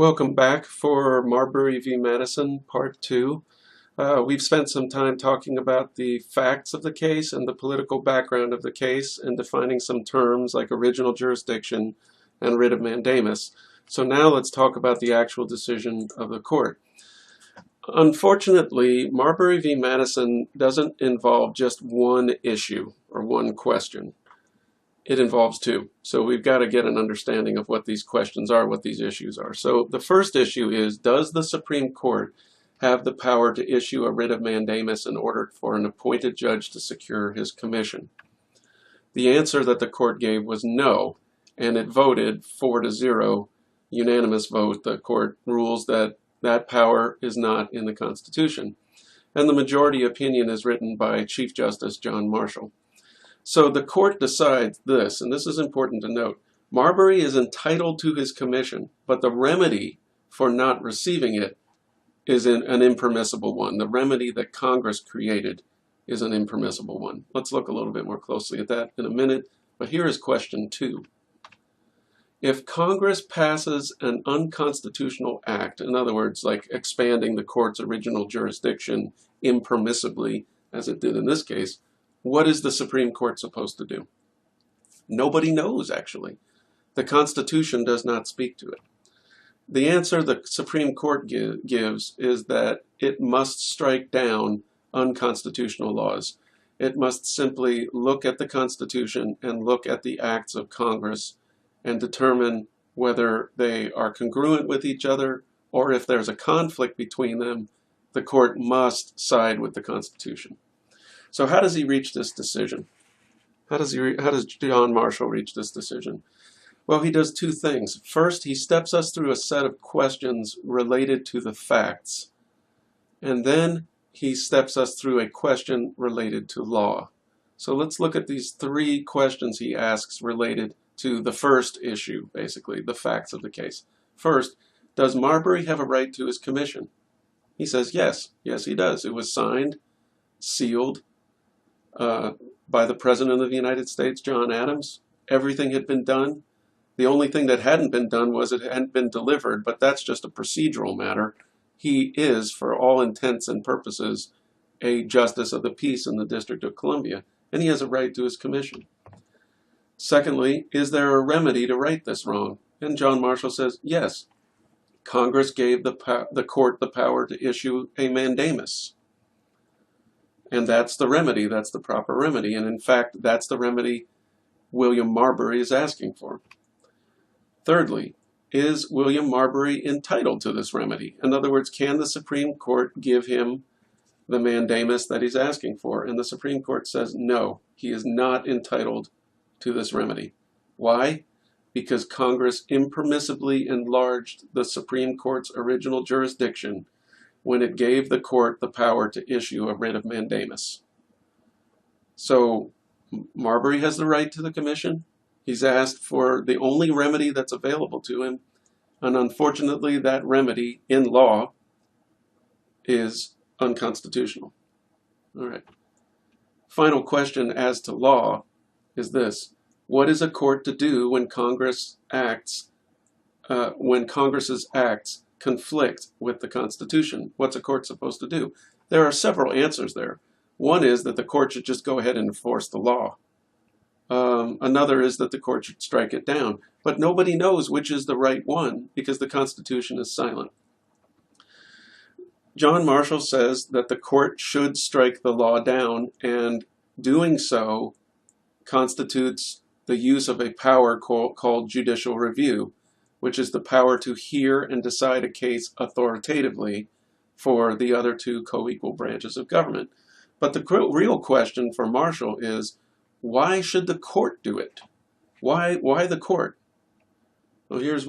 Welcome back for Marbury v. Madison, Part 2. We've spent some time talking about the facts of the case and the political background of the case and defining some terms like original jurisdiction and writ of mandamus. So now let's talk about the actual decision of the court. Unfortunately, Marbury v. Madison doesn't involve just one issue or one question. It involves two. So we've got to get an understanding of what these questions are, what these issues are. So the first issue is, does the Supreme Court have the power to issue a writ of mandamus in order for an appointed judge to secure his commission? The answer that the court gave was no, and it voted 4-0, unanimous vote. The court rules that that power is not in the Constitution. And the majority opinion is written by Chief Justice John Marshall. So the court decides this, and this is important to note. Marbury is entitled to his commission, but the remedy for not receiving it is an impermissible one. The remedy that Congress created is an impermissible one. Let's look a little bit more closely at that in a minute, but here is question 2. If Congress passes an unconstitutional act, in other words, like expanding the court's original jurisdiction impermissibly, as it did in this case, what is the Supreme Court supposed to do? Nobody knows, actually. The Constitution does not speak to it. The answer the Supreme Court gives is that it must strike down unconstitutional laws. It must simply look at the Constitution and look at the acts of Congress and determine whether they are congruent with each other, or if there's a conflict between them, the court must side with the Constitution. So how does he reach this decision? How does John Marshall reach this decision? Well, he does two things. First, he steps us through a set of questions related to the facts. And then he steps us through a question related to law. So let's look at these 3 questions he asks related to the first issue, basically, the facts of the case. First, does Marbury have a right to his commission? He says yes. Yes, he does. It was signed, sealed, by the President of the United States, John Adams. Everything had been done. The only thing that hadn't been done was it hadn't been delivered, but that's just a procedural matter. He is, for all intents and purposes, a justice of the peace in the District of Columbia, and he has a right to his commission. Secondly, is there a remedy to right this wrong? And John Marshall says yes. Congress gave the court the power to issue a mandamus. And that's the remedy, that's the proper remedy. And in fact, that's the remedy William Marbury is asking for. Thirdly, is William Marbury entitled to this remedy? In other words, can the Supreme Court give him the mandamus that he's asking for? And the Supreme Court says no, he is not entitled to this remedy. Why? Because Congress impermissibly enlarged the Supreme Court's original jurisdiction when it gave the court the power to issue a writ of mandamus. So Marbury has the right to the commission. He's asked for the only remedy that's available to him, and unfortunately that remedy in law is unconstitutional. All right. Final question as to law is this: what is a court to do when Congress's acts conflict with the Constitution? What's a court supposed to do? There are several answers there. One is that the court should just go ahead and enforce the law. Another is that the court should strike it down. But nobody knows which is the right one because the Constitution is silent. John Marshall says that the court should strike the law down, and doing so constitutes the use of a power called judicial review, which is the power to hear and decide a case authoritatively for the other 2 co-equal branches of government. But the real question for Marshall is, why should the court do it? Why the court? Well, here's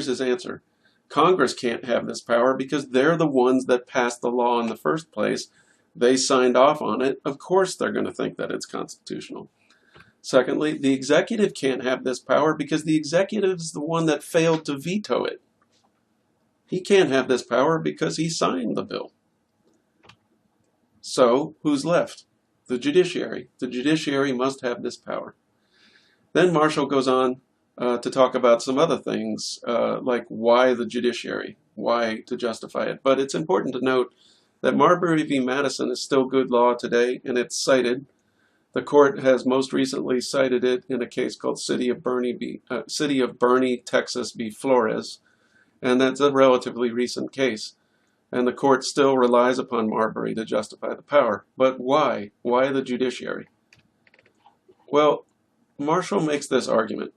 his answer. Congress can't have this power because they're the ones that passed the law in the first place. They signed off on it. Of course they're going to think that it's constitutional. Secondly, the executive can't have this power because the executive is the one that failed to veto it. He can't have this power because he signed the bill. So, who's left? The judiciary. The judiciary must have this power. Then Marshall goes on to talk about some other things, like why the judiciary, why to justify it. But it's important to note that Marbury v. Madison is still good law today, and it's cited. The court has most recently cited it in a case called City of Bernie, Texas v. Flores, and that's a relatively recent case. And the court still relies upon Marbury to justify the power. But why? Why the judiciary? Well, Marshall makes this argument,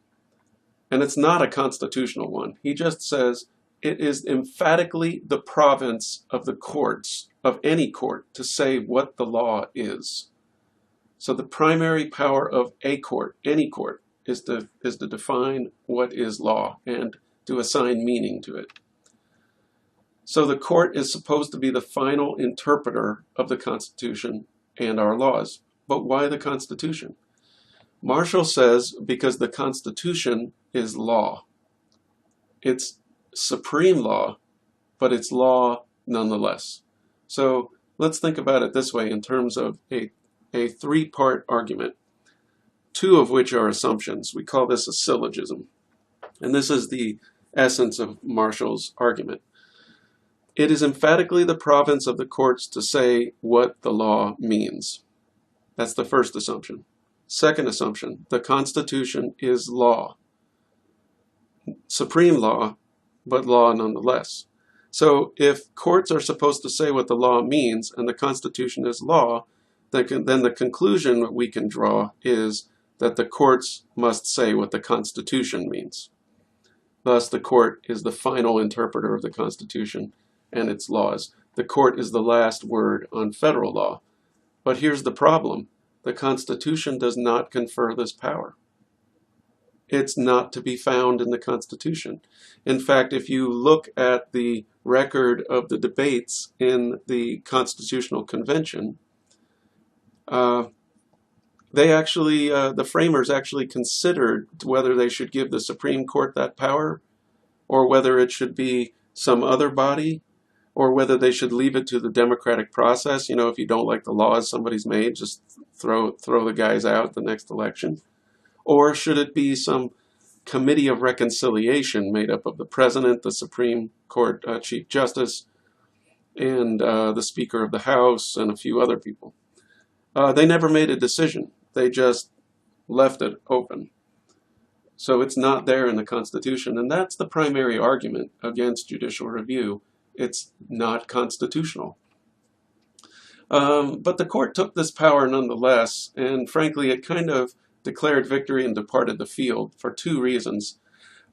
and it's not a constitutional one. He just says it is emphatically the province of the courts, of any court, to say what the law is. So the primary power of a court, any court, is to define what is law and to assign meaning to it. So the court is supposed to be the final interpreter of the Constitution and our laws. But why the Constitution? Marshall says because the Constitution is law. It's supreme law, but it's law nonetheless. So let's think about it this way in terms of a three-part argument, two of which are assumptions. We call this a syllogism. And this is the essence of Marshall's argument. It is emphatically the province of the courts to say what the law means. That's the first assumption. Second assumption, the Constitution is law. Supreme law, but law nonetheless. So if courts are supposed to say what the law means and the Constitution is law, then the conclusion that we can draw is that the courts must say what the Constitution means. Thus, the court is the final interpreter of the Constitution and its laws. The court is the last word on federal law. But here's the problem. The Constitution does not confer this power. It's not to be found in the Constitution. In fact, if you look at the record of the debates in the Constitutional Convention, the framers actually considered whether they should give the Supreme Court that power, or whether it should be some other body, or whether they should leave it to the democratic process. You know, if you don't like the laws somebody's made, just throw the guys out the next election. Or should it be some committee of reconciliation made up of the president, the Supreme Court Chief Justice, and the Speaker of the House, and a few other people. They never made a decision. They just left it open. So it's not there in the Constitution, and that's the primary argument against judicial review. It's not constitutional. But the court took this power nonetheless, and frankly, it kind of declared victory and departed the field for two reasons.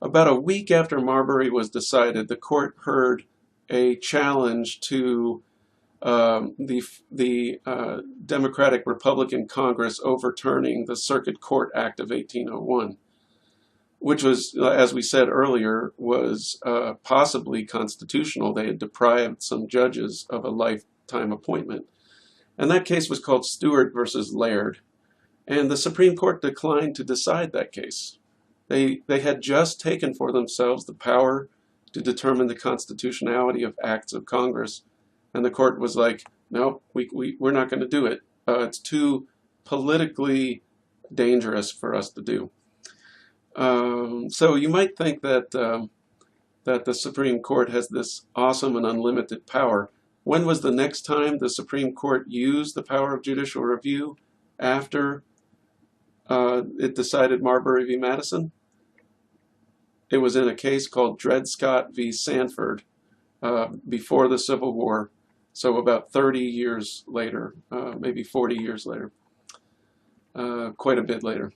About a week after Marbury was decided, the court heard a challenge to the Democratic Republican Congress overturning the Circuit Court Act of 1801. Which was, as we said earlier, was possibly constitutional. They had deprived some judges of a lifetime appointment. And that case was called Stewart versus Laird. And the Supreme Court declined to decide that case. They had just taken for themselves the power to determine the constitutionality of acts of Congress. And the court was like, no, we're not going to do it. It's too politically dangerous for us to do. So you might think that that the Supreme Court has this awesome and unlimited power. When was the next time the Supreme Court used the power of judicial review after it decided Marbury v. Madison? It was in a case called Dred Scott v. Sanford before the Civil War, so about 30 years later, maybe 40 years later, quite a bit later.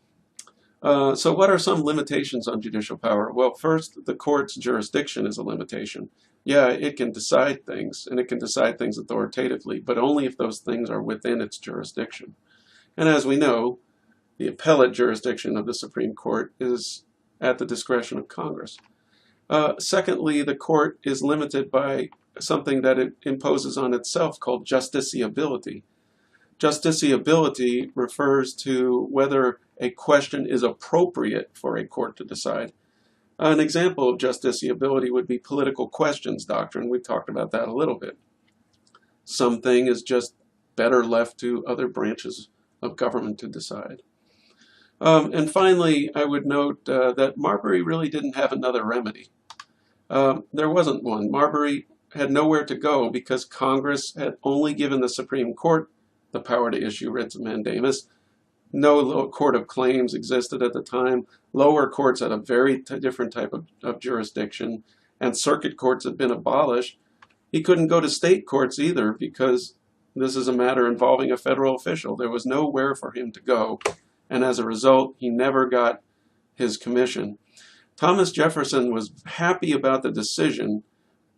So what are some limitations on judicial power? Well, first, the court's jurisdiction is a limitation. Yeah, it can decide things, and it can decide things authoritatively, but only if those things are within its jurisdiction. And as we know, the appellate jurisdiction of the Supreme Court is at the discretion of Congress. Secondly, the court is limited by something that it imposes on itself called justiciability. Justiciability refers to whether a question is appropriate for a court to decide. An example of justiciability would be political questions doctrine. We've talked about that a little bit. Something is just better left to other branches of government to decide. And finally, I would note that Marbury really didn't have another remedy. There wasn't one. Marbury had nowhere to go because Congress had only given the Supreme Court the power to issue writs of mandamus. No court of claims existed at the time. Lower courts had a very different type of jurisdiction, and circuit courts had been abolished. He couldn't go to state courts either because this is a matter involving a federal official. There was nowhere for him to go, and as a result, he never got his commission. Thomas Jefferson was happy about the decision,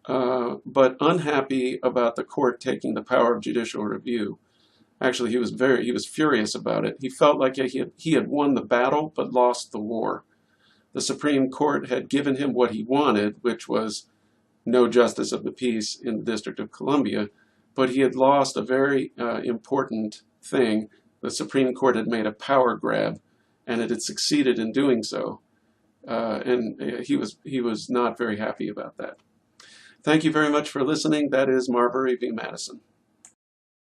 but unhappy about the court taking the power of judicial review. Actually, he was furious about it. He felt like he had won the battle but lost the war. The Supreme Court had given him what he wanted, which was no justice of the peace in the District of Columbia, but he had lost a very important thing. The Supreme Court had made a power grab, and it had succeeded in doing so. And he was not very happy about that. Thank you very much for listening. That is Marbury v. Madison.